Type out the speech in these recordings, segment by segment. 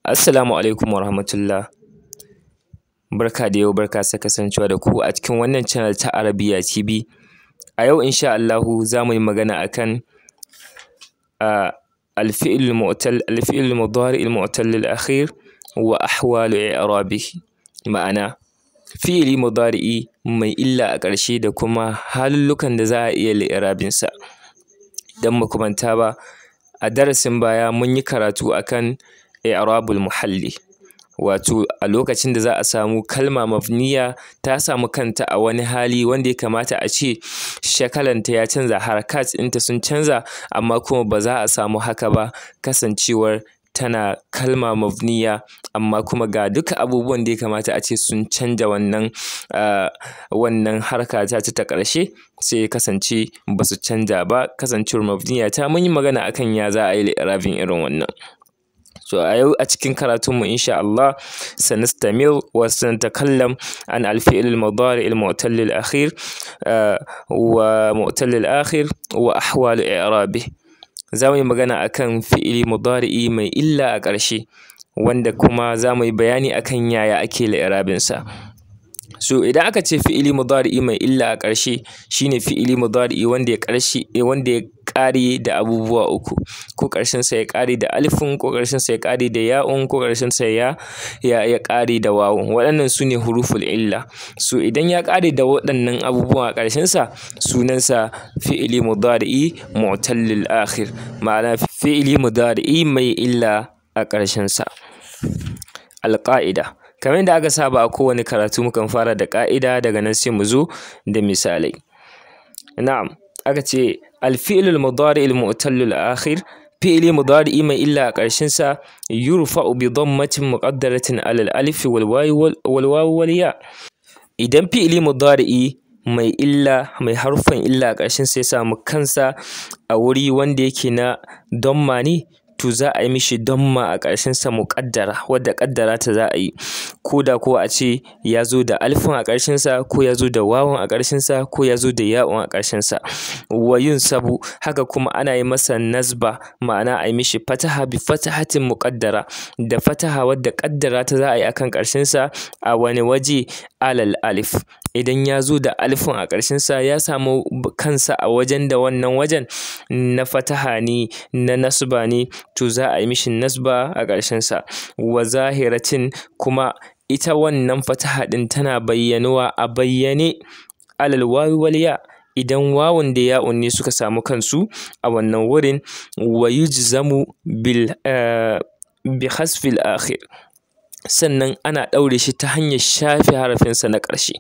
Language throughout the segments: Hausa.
Assalamu alaikum warahmatullah. Barka da yau, barka da kasancewa da ku a cikin wannan channel ta Arabiya TV. A yau insha Allahu za mu yi magana akan al-fi'l al-mudari al-mu'tal al-akhir wa ahwalu i'rabihi. Ma'ana fi'ili mudari'i mai illa a ƙarshe da kuma halullukan da za a iya li'irabinsa. Idan ba ku manta ba, a darasin baya mun yi karatu akan i'rabul muhalli, wato a lokacin da za a samu kalma mabniya ta samu kanta a wani hali wanda ya kamata a ce shakalanta ya canza, harakat ɗinta sun canza, amma kuma ba za a samu haka ba kasancewar tana kalma mabniya, amma kuma ga duka abubuwan da ya kamata a ce sun canja wannan harka ta ƙarshe sai ya kasance ba su canja ba kasancewar mabniya ta. Mun yi magana akan ya za a yi li'irabin irin wannan. So a yau a cikin karatunmu insha Allah sanastamir wa sanatakallam an al-fi'l al-mudari al-mu'tal al-akhir wa mu'tal al-akhir wa ahwal i'rabihi. Za mu yi magana akan fi'ili mudari'i mai illa a ƙarshe, wanda kuma za mu yi bayani akan yaya ake li'irabinsa. So idan aka ce fi'ili mudari'i mai illa a ƙarshe, shine fi'ili mudari'i wanda ya ƙare da abubuwa uku, ko ƙarshensa ya ƙare da alifun, ko ƙarshensa ya ƙare da ya'un, ko ƙarshensa ya ƙare da wawun. Waɗannan su ne huruful illa. So idan ya ƙare da waɗannan abubuwa a ƙarshensa, sunansa fi'ili mudari'i mu'tal al-akhir, ma'ana fi'ili mudari'i mai illa a ƙarshensa. Al-ƙa'ida: kamar yadda aka saba a kowane karatu mukan fara da ƙa'ida, daga nan sai mu zo da misalai. Na'am, aka ce al-fi'l al-mudari al-mu'tal al-akhir, fi'ili mudari'i mai illa a ƙarshensa, yurfa'u bi dammatin muqaddaratin ala al-alif wal wawu wal ya. Idan fi'ili mudari'i mai illa, mai harufan illa a ƙarshensa ya samu kansa a wuri wanda yake na damma ne, to za a yi mishi damma a ƙarshensa muƙaddara, wadda ƙaddara ta za a yi, ko da ko a ce ya zo da alifun a ƙarshensa, ko ya zo da wawun a ƙarshensa, ko ya zo da ya'un a ƙarshensa. Wa yunsabu, haka kuma ana yi masa nasba, ma'ana a yi mishi fataha bi fatahatin muƙaddara, da fataha wadda ƙaddara ta za a yi akan ƙarshensa. A wani waje? Alal alif. Idan ya zo da alifun a ƙarshensa, ya samu kansa a wajen da wannan wajen na fataha ne, na nasba ne, to za a yi mishi nasba a ƙarshensa. Wa zahiratin, kuma ita wannan fataha ɗin tana bayyanuwa a bayyane, alal wawi wal ya, idan wawun da ya'un ne suka samu kansu a wannan wurin. Wa yujzamu bi hasfil akhir, sannan ana ɗaure shi ta hanyar shafe harafinsa na ƙarshe.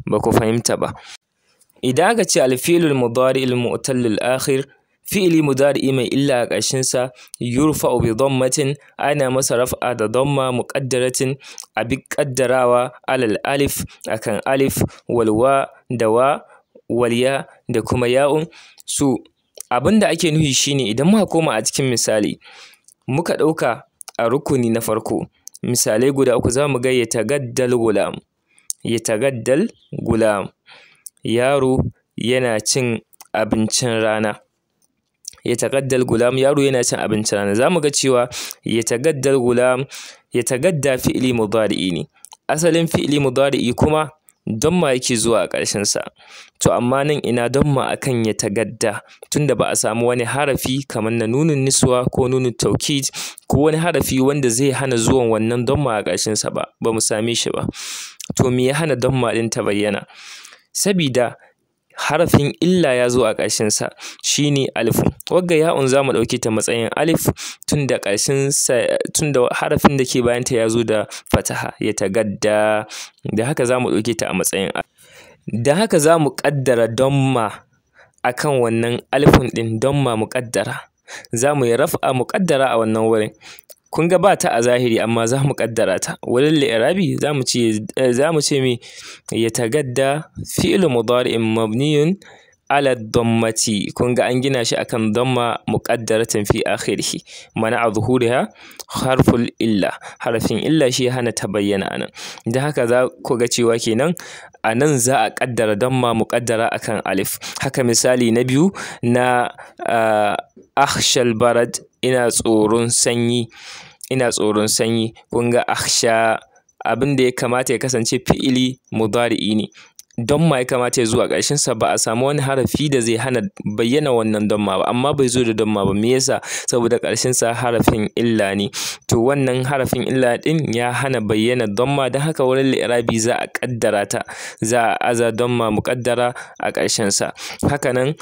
Ba ku fahimta ba. Idan aka ce al-fi'l al-mudari al-mu'tal al-akhir, fi'ili mudari'i mai illa a ƙarshensa, yurfa'u bi dammatin, ana masa raf'a da damma muqaddaratin, abi ƙaddarawa, alal alif, akan alif, wal wa da wa, wal ya da kuma ya'un. So abinda ake nufi shine, idan muka koma a cikin misali, muka ɗauka a rukuni na farko, misalai guda uku, za mu ga yatagaddal gulam, yatagaddal gulam, yaro yana cin abincin rana. Yatagaddal gulam, yaro yana cin abincin rana. Za mu ga cewa yatagaddal gulam, yatagadda fi'ili mudari'i ne. Asalin fi'ili mudari'i kuma damma yake zuwa a ƙarshensa. To amma nan ina damma akan yatagadda, tunda ba a samu wani harafi kamar na nunun niswa ko nunun taukid, ko wani harafi wanda zai hana zuwan wannan damma a ƙarshensa ba mu same shi ba. To me ya hana damma ɗin ta bayyana? Sabida harafin illa ya zo a ƙarshensa, shine alifun. Wagga ya'un za mu ɗauke ta matsayin alif, tunda harafin da ke bayanta ya zo da fataha, yatagadda, da haka za mu ɗauke ta a matsayin alif. Da haka za mu ƙaddara damma akan wannan alifun ɗin, damma muƙaddara. Za mu yi raf'a muƙaddara a wannan wurin. Kun ga ba ta a zahiri, amma za mu ƙaddara ta. Wurin li'irabi za mu ce me? Yatagadda fi'lu mudari'in mabniyun ala dammati. Kun ga an gina shi akan damma muqaddaratin fi akhirih, mana'a zuhuriha harful illa, harafin illa shi ya hana ta bayyana anan. Da haka za ku ga cewa kenan a nan za a ƙaddara damma muƙaddara akan alif. Haka misali na biyu na akhshal barad, ina tsoron sanyi. ina tsoron sanyi. Kun ga akhsha abin da ya kamata ya kasance fi'ili mudari'i ne. Damma ya kamata ya zo a ƙarshen sa, ba a samu wani harafi da zai hana bayyana wannan damma ba, amma bai zo da damma ba. Me yasa? Saboda ƙarshen sa harafin illa ne. To wannan harafin illa din ya hana bayyana damma, don haka wurin li'irabi za a kaddara ta, za a aza damma muqaddara a ƙarshen sa. Haka nan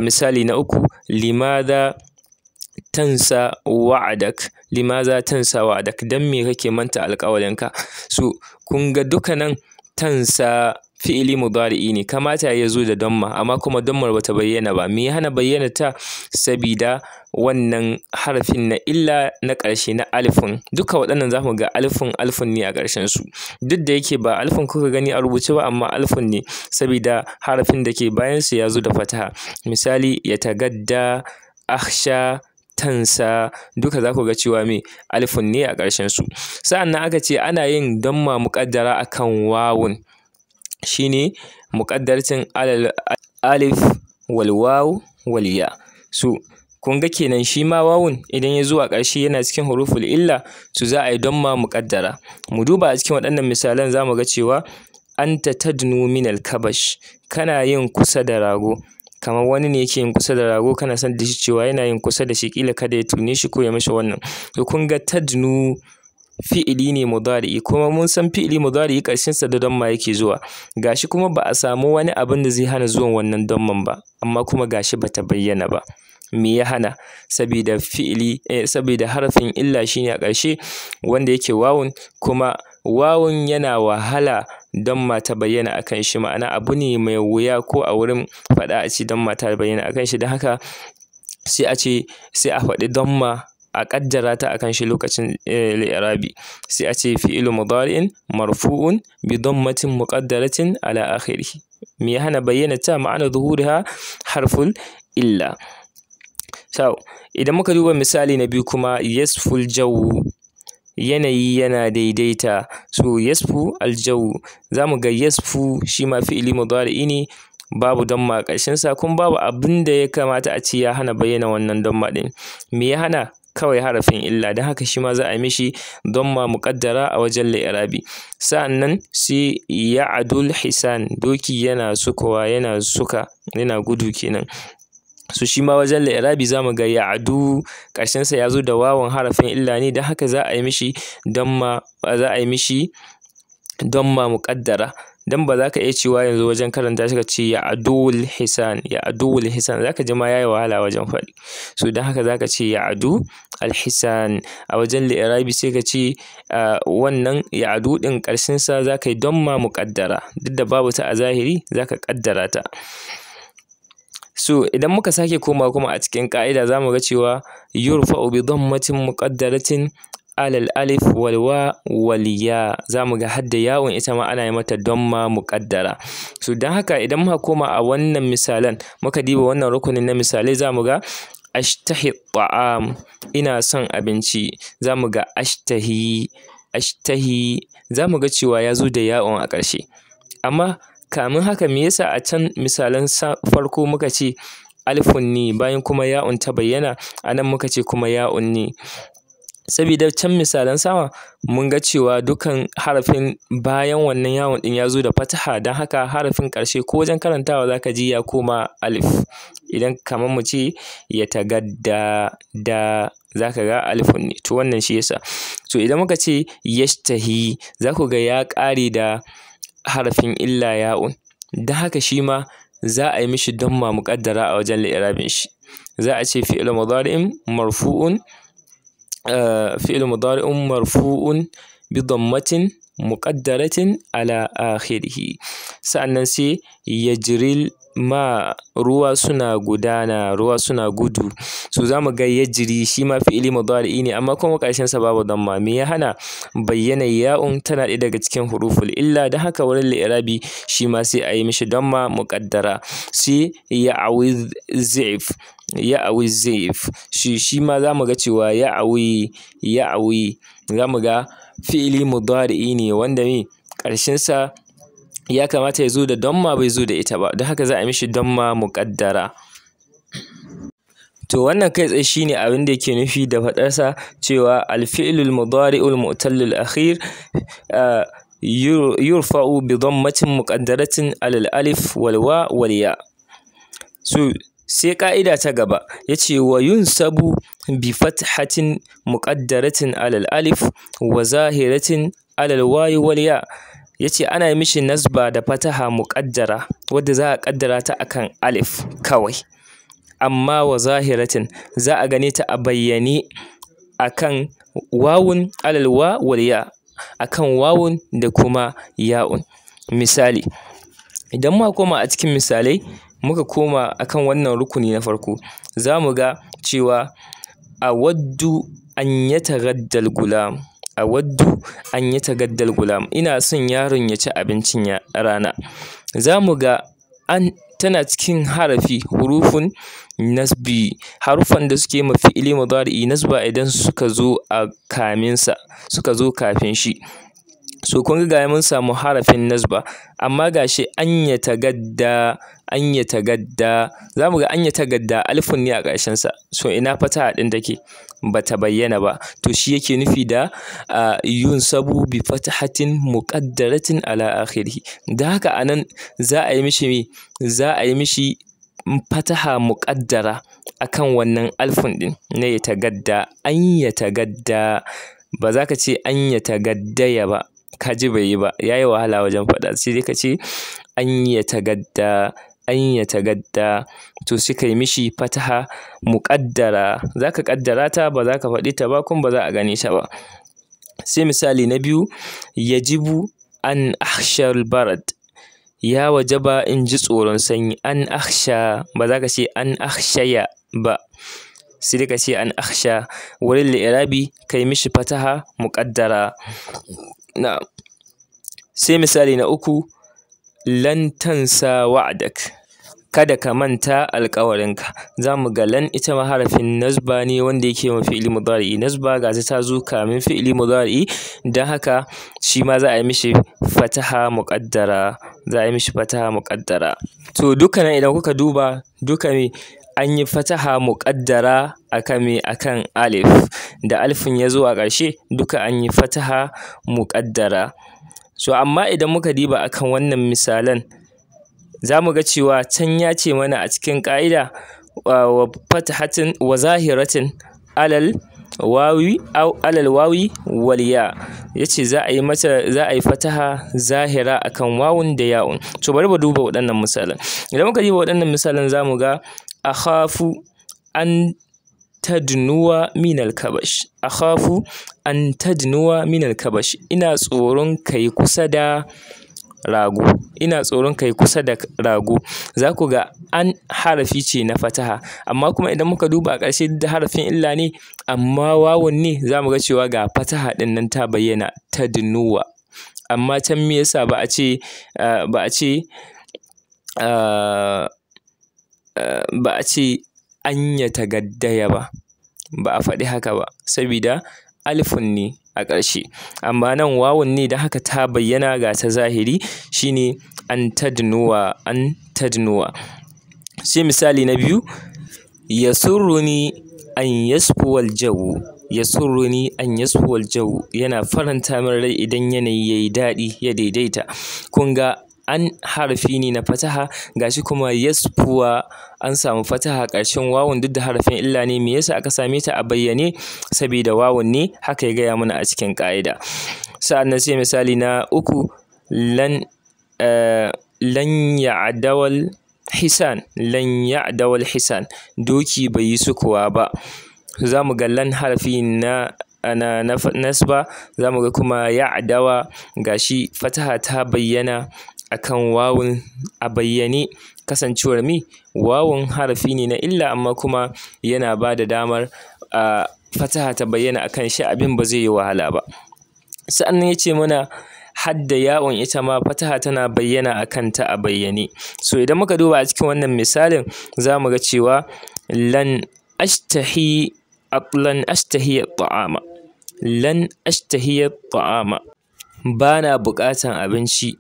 misali na uku, limadha tansa wa'adak. Limadha tansa wa'adak, dan me kake manta alƙawarinka? So kun ga dukanan tansa fi'ili mudari'i ne, kamata ya zo da damma, amma kuma dammar bata bayyana ba. Me ya hana bayyana ta? Sabida wannan harafin na illa na ƙarshe na alifun. Duka waɗannan za mu ga alifun ne a ƙarshen su, duk da yake ba alifun kuka gani a rubuce ba, amma alifun ne sabida harafin da ke bayan su ya zo da fataha. Misali yatagadda, akhsha, tansa, duka za ku ga cewa me alifun ne a ƙarshen su. Sa'annan aka ce ana yin damma muƙaddara akan wawun, shine muƙaddaratin alif wal waw wal ya. So kun ga kenan shi ma wawun idan ya zo a ƙarshe yana cikin huruful illa, to za a yi damma muƙaddara. Mu duba a cikin waɗannan misalan za mu ga cewa anta tadnu min al-kabash, kana yin kusa da rago. Kamar wani ne yake yin kusa da rago, kana san da shi cewa yana yin kusa da shi, kila kada ya tune shi ko ya mishi wannan. To kun ga tadnu fi'ili ne mudari'i, kuma mun san fi'ili mudari'i ƙarshen sa da damma yake zuwa. Gashi kuma ba a samu wani abin da zai hana zuwan wannan damman ba, amma kuma gashi bata bayyana ba. Me ya hana? Sabida sabida harafin illa shine a ƙarshe wanda yake wawun, kuma wawun yana wahala damma ta bayyana akan shi. Ma'ana abu ne mai wuya ko a wurin faɗa a ce damma ta bayyana akan shi, don haka sai a faɗi damma a ƙaddara ta akan shi lokacin li'irabi. Sai a ce fi'lu mudari'in marfu'un bi dammatin muqaddaratin ala akhirih. Me ya hana bayyana ta? Ma'ana zuhuriha harful illa. So idan muka duba misali na biyu kuma, yasful jawu, yanayi yana daidaita. So yasfu aljawu, za mu ga yasfu shi ma fi'ili mudari'i ne, babu damma a ƙarshen sa, kuma babu abin da ya kamata a ce ya hana bayyana wannan damma din. Me ya hana? Kawai harafin illa, don haka shi ma za a yi mishi damma muƙaddara a wajen li'irabi. Sa'annan sai ya'dul hisan, doki yana sukuwa, yana suka, yana gudu kenan. So shi ma wajen li'irabi za mu ga ya'du ƙarshen sa ya zo da wawan harafin illa ne, don haka za a yi mishi damma muƙaddara. Dan ba za ka iya cewa yanzu wajen karanta shi ka ce ya'dul hisan, za ka ji ma yayi wahala wajen faɗi. So don haka za ka ce ya'du al-hisan. A wajen li'irabi sai ka ce wannan ya'du ɗin ƙarshen sa za ka yi damma muƙaddara, duk da babu ta a zahiri za ka ƙaddara ta. So idan muka sake komawa kuma a cikin ƙa'ida za mu ga cewa yurfa'u bi dammatin muqaddaratin alal alif wal wa wal ya. Za mu ga hadda yawun ita ma ana yi mata damma muqaddara. So don haka idan muka koma a wannan misalan, muka diba wannan rukunin na misalai, za mu ga ashtahi ta'am, ina son abinci. Za mu ga ashtahi, za mu ga cewa ya zo da ya'un a ƙarshe. Amma kamin haka, me yasa a can misalan farko muka ce alifun ne, bayan kuma ya'un ta bayyana, a nan muka ce kuma ya'un ne? Sabida can misalan sama mun ga cewa dukan harafin bayan wannan ya'un din ya zo da fataha, don haka harafin ƙarshe ko wajen karantawa za ka ji ya koma alif. Idan kamar mu ce yatagadda, da za ka ga alifun ne. To wannan shi yasa. So idan muka ce yashtahi, za ku ga ya ƙare da harafin illa ya'un, don haka shi ma za a yi mishi damma muƙaddara a wajen li'irabin shi. Za a ce fi'lu mudari'in marfu'un bi dammatin muƙaddaratin ala akhirih. Sa'annan sai yajril ma, ruwa suna gudana, ruwa suna gudu. So za mu ga yajri shi ma fi'ili mudari'i ne, amma kuma ƙarshen sa babu damma. Me ya hana? Bayyana ya'un tana ɗaya daga cikin huruful illa, don haka wurin li'irabi shi ma sai a yi mishi damma muƙaddara. Sai ya'awiz zaif, shi ma za mu ga cewa ya'awi, za mu ga fi'ili mudari'i ne wanda me ƙarshen sa ya kamata ya zo da damma, bai zo da ita ba, don haka za a yi mishi damma muƙaddara. To wannan kai tsaye shine abin da yake nufi da faɗarsa cewa al-fi'lul mudari'ul mu'tallul akhir yurfa'u bi dhammatin muqaddaratin alal alif wal wa wal ya. So sai ka'ida ta gaba yace wa yunsabu bi fathatin muqaddaratin alal alif wa zahiratin alal wawi wal ya. Yace ana yi mishi nasba da fataha muqaddara wadda za a kaddara ta akan alif kawai, amma wa zahiratin za a gane ta a bayyane akan wawun alal wa wal ya, akan wawun da kuma ya'un. Misali, idan muka koma a cikin misalai muka koma akan wannan rukuni na farko, za mu ga cewa awaddu an yataghaddal gulam, awaddu an yataghaddal gulam, ina son yaron ya ci abincin rana. Za mu ga an tana cikin harafi hurufun nasbi, harufan da suke ma fi'ili mudari'i nasba idan suka zo a kaminsa, suka zo kafin shi. So kun ga mun samu harafin nasba, amma gashi an yatagadda, an yatagadda, za mu ga an yatagadda alifun ne a ƙarshensa. So ina fataha ɗin take? Bata bayyana ba. To shi yake nufi da yunsabu bi fatahatin muqaddaratin ala akhirih. Da haka anan za a yi mishi me? Za a yi mishi fataha muqaddara akan wannan alifun ɗin na yatagadda, an yatagadda. Ba za ka ce an yatagaddaya ba, ka ji bai yi ba, ya yi wahala wajen faɗa. Sai dai ka ce an yatagadda, an yatagadda. To sai ka yi mishi fataha muqaddara, za ka ƙaddara ta, ba za ka faɗi ta ba kuma ba za a gane ta ba. Sai misali na biyu, yajibu an akhshal barad, ya wajaba in ji tsoron sanyi. An akhsha, ba za ka ce an akhshaya ba, sai dai ka ce an akhsha. Wurin li'irabi ka yi mishi fataha muqaddara. Na'am. Sai misali na uku, lan tansa wa'dak, kada ka manta alƙawarinka. Za mu ga lan ita ma harafin nasba ne wanda yake ma fi'ili mudari'i nasba, ga ta zo kamin fi'ili mudari'i, don haka shi ma za a yi mishi fataha muqaddara, za a yi mishi fataha muqaddara. To dukkanin idan kuka duba duka me an yi fataha muqaddara akan me? Akan alif, da alifin ya zo a ƙarshe duka an yi fataha muqaddara. So amma idan muka diba akan wannan misalan, za mu ga cewa can ya ce mana a cikin ƙa'ida wa fatahatin wa zahiratin alal wawi alal wawi wal ya. Yace za a yi mata, za a yi fataha zahira akan wawun da ya'un. To bari mu duba waɗannan misalan. Idan muka diba waɗannan misalan za mu ga akhafu an tadnuwa minal kabash, akhafu an tadnuwa minal kabash, ina tsoron kai kusa da rago, ina tsoron kai kusa da rago. Za ku ga an harafi ce na fataha, amma kuma idan muka duba a ƙarshe da harafin illa ne, amma wawun ne, za mu ga cewa ga fataha ɗin nan ta bayyana, tadnuwa. Amma can me yasa ba a ce an yatagaddaya ba, ba a faɗi haka ba, sabida alifun ne a ƙarshe. Amma nan wawun ne, da haka ta bayyana ga ta zahiri, shine an tadnuwa, an tadnuwa. Sai misali na biyu, yasurruni an yasfuwal jawu, yasurruni an yasfuwal jawu, yana faranta min rai idan yanayi yayi daɗi, ya daidaita. Kun ga an harafi ne na fataha, gashi kuma yasfuwa an samu fataha ƙarshen wawun duk da harafin illa ne. Me yasa aka same ta a bayyane? Sabida wawun ne, haka ya gaya mana a cikin ƙa'ida. Sa'annan sai misali na uku, lan ya'dawal hisan, lan ya'dawal hisan, doki bai yi sukuwa ba. Za mu ga lan harafi na nasba, za mu ga kuma ya'dawa gashi fataha ta bayyana akan wawun a bayyane, kasancewar wawun harafi ne na illa, amma kuma yana ba da damar fataha ta bayyana akan shi, abin ba zai yi wahala ba. Sa'annan ya ce mana hadda ya'un ita ma fataha tana bayyana akan ta a bayyane. So idan muka duba a cikin wannan misalin, za mu ga cewa lan ashtahi at-ta'ama, lan ashtahi at-ta'ama, bana buƙatan abinci,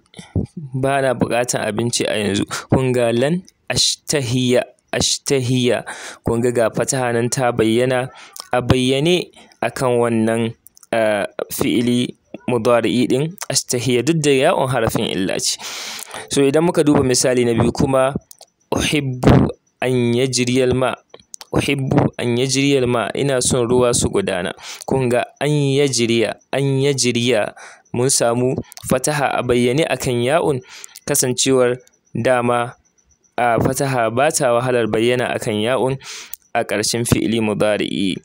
bana buƙatan abinci a yanzu. Kun ga lan ashtahiya ashtahiya. Kun ga fataha nan ta bayyana a bayyane akan wannan fi'ili mudari'i din ashtahiya, duk da ya'un harafin illa ce. So idan muka duba misali na biyu kuma, uhibbu an yajriyal ma, uhibbu an yajriyal ma, ina son ruwa su gudana. Kun ga an yajriya mun samu fataha a bayyane akan ya'un, kasancewar dama fataha ba ta wahalar bayyana akan ya'un a ƙarshen fi'ili mudari'i.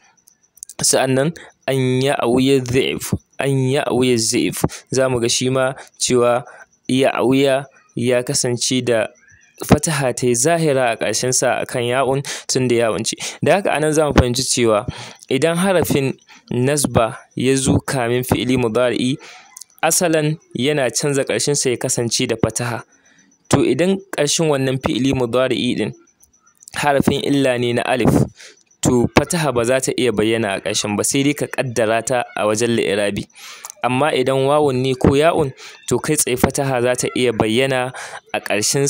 Sa'annan an ya'wiya dhi'f, an ya'wiya dhi'f, za mu ga shi ma cewa ya'wiya ya kasance da fataha ta zahira a ƙarshen sa akan ya'un, tun da ya'un ce. Da haka anan za mu fahimci cewa idan harafin nasba ya zo kamin fi'ili mudari'i, asalan yana canza ƙarshen sa ya kasance da fataha. To idan ƙarshen wannan fi'ili mudari'i din harafin illa ne na alif, to fataha ba za ta iya bayyana a ƙarshen ba, sai dai ka ƙaddara ta a wajen li'irabi. Amma idan wawun ne ko ya'un, to kai tsaye fataha za ta iya bayyana a ƙarshen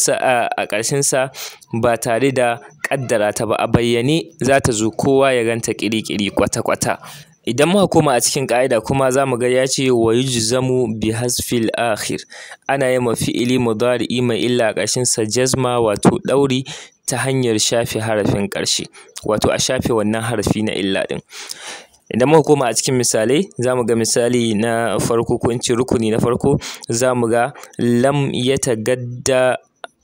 sa ba tare da ƙaddara ta ba, a bayyane za ta zo kowa ya ganta ƙiri-ƙiri kwata-kwata. Idan muka koma a cikin ƙa'ida kuma za mu ga ya ce wa yujzamu bi hasfil akhir, ana yi ma fi'ili mudari'i mai illa a ƙarshen sa jazma, wato ɗauri ta hanyar shafe harafin ƙarshe, wato a shafe wannan harafi na illa din. Idan muka koma a cikin misalai, za mu ga misali na farko, ko in ce rukuni na farko, za mu ga lam yatagadda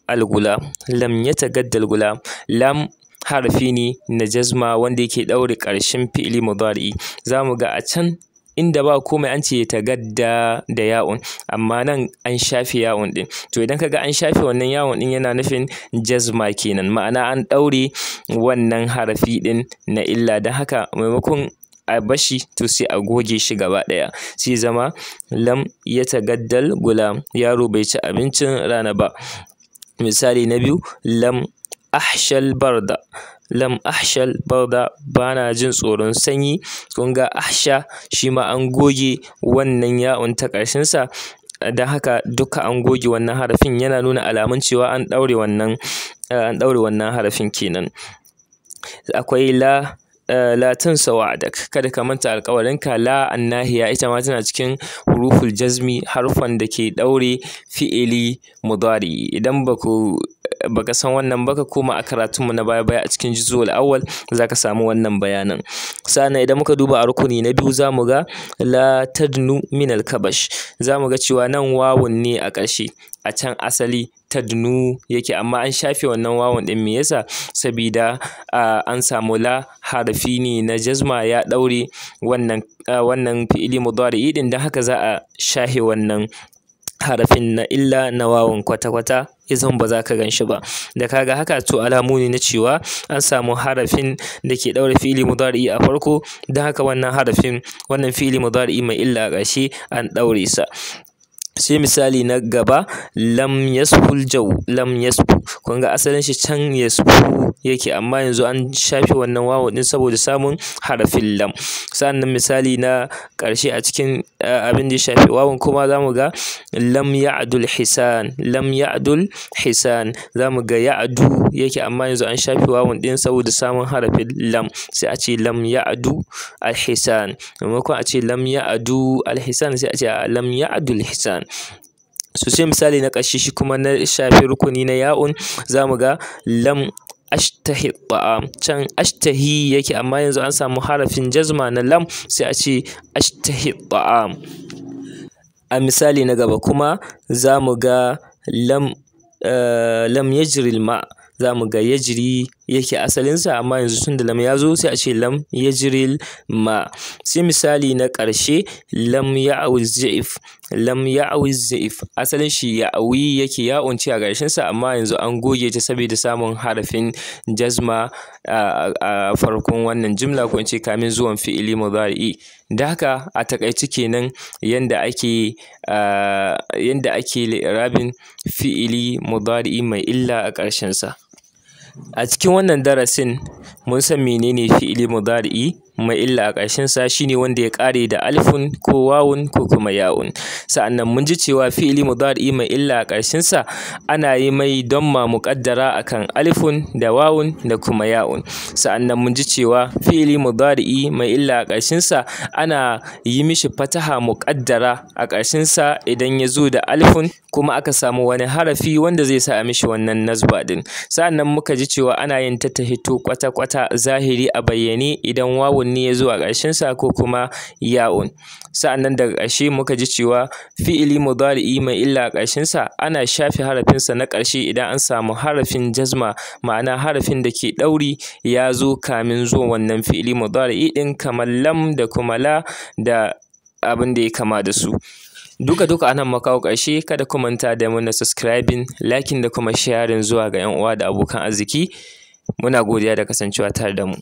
al-gulam, lam yatagadda al-gulam. Lam harafi ne na jazma wanda yake ɗaure ƙarshen fi'ili mudari'i. Za mu ga a can inda ba komai an ce yatagadda da ya'un, amma nan an shafe ya'un din. To idan ka ga an shafe wannan ya'un din, yana nufin jazma kenan, ma'ana an ɗaure wannan harafi din na illa. Don haka maimakon a bashi, to sai a goge shi gaba ɗaya, sai zama lam yatagaddal gulam, yaro bai ci abincin rana ba. Misali na biyu, lam ahshal barda, lam ahshal barda, bana jin tsoron sanyi. Kun ga ahsha shi ma an goge wannan ya'un ta ƙarshen sa, don haka duka an goge wannan harafin, yana nuna alamun cewa an ɗaure wannan harafin kenan. Akwai la tansa wa'adak, kada ka manta alƙawarinka. La annahiya ita ma tana cikin huruful jazmi, harfan da ke ɗaure fi'ili mudari. Idan baka san wannan ba, ka koma a karatunmu na baya a cikin juzul awwal, za ka samu wannan bayanan. Sannan idan muka duba a rukuni na biyu, za mu ga la tadnu min al-kabash, za mu ga cewa nan wawun ne a ƙarshe, a can asali tadnu yake, amma an shafe wannan wawun din. Me yasa? Sabida an samu la, harafi ne na jazma, ya ɗaure wannan fi'ili mudari'i din, don haka za a shahe wannan harafin na illa na wawun kwata-kwata, izan ba za ka gan shi ba. Da kaga haka, to alamu ne na cewa an samu harafin da ke ɗaure fi'ili mudari'i a farko, don haka wannan fi'ili mudari'i mai illa a ƙarshe an ɗaure sa. Sai misali na gaba, lam yasful jaw, lam yasfu. Kun ga asalin shi can yasfu yake, amma yanzu an shafe wannan wawu din saboda samun harafin lam. Sannan misali na ƙarshe a cikin abin da ya shafi wawun kuma, za mu ga lam ya'dul hisan, lam ya'dul hisan. Za mu ga ya'du yake, amma yanzu an shafe wawun din saboda samun harafin lam, sai a ce lam ya'du al-hisan. Maimakon a ce lam ya'du al-hisan, sai a ce lam ya'dul hisan. So sai misali na ƙarshe shi kuma na shafi rukuni na ya'un, za mu ga lam ashtahi ta'am. Can ashtahi yake, amma yanzu an samu harafin jazma na lam, sai a ce ashtahi ta'am. A misali na gaba kuma, za mu ga lam yajri al-ma, za mu ga yajri yake asalinsa, amma yanzu tun da lam ya zo, sai a ce lam yajri al-ma. Sai misali na ƙarshe, lam ya'wi az-za'if, lam ya'wi az-za'if. Asalin shi ya'wi yake, ya'un ce a ƙarshen sa, amma yanzu an goge ta saboda samun harafin jazma a farkon wannan jumla, ko in ce kamin zuwan fi'ili mudari'i. Da haka a taƙaice kenan yanda ake li'irabin fi'ili mudari'i mai illa a ƙarshen sa. A cikin wannan darasin mun san menene fi'ili mudari'i, mai illa a ƙarshen sa shine wanda ya ƙare da alifun ko wawun ko kuma ya'un. Sa'annan mun ji cewa fi'ili mudari mai illa a ƙarshen sa ana yi mai damma muƙaddara akan alifun da wawun da kuma ya'un. Sa'annan mun ji cewa fi'ili mudari mai illa a ƙarshen sa ana yi mishi fataha muƙaddara a ƙarshen sa idan ya zo da alifun kuma aka samu wani harafi wanda zai sa a mishi wannan nasba din. Sa'annan muka ji cewa ana yin ta hito kwata-kwata zahiri a bayyane idan wawun ne ya zo a ƙarshen sa ko kuma ya'un. Sa'annan daga ƙarshe muka ji cewa fi'ili mudari mai illa a ƙarshen sa ana shafe harafin sa na ƙarshe idan an samu harafin jazma, ma'ana harafin da ke ɗauri ya zo kamin zuwan wannan fi'ili mudari din, kamar lam da kuma la da abin da ya kama da su. Duka anan muka kawo ƙarshe. Kada ku manta da muna subscribing, liking da kuma sharing zuwa ga 'yan uwa da abokan arziki. Muna godiya da kasancewa tare da mu.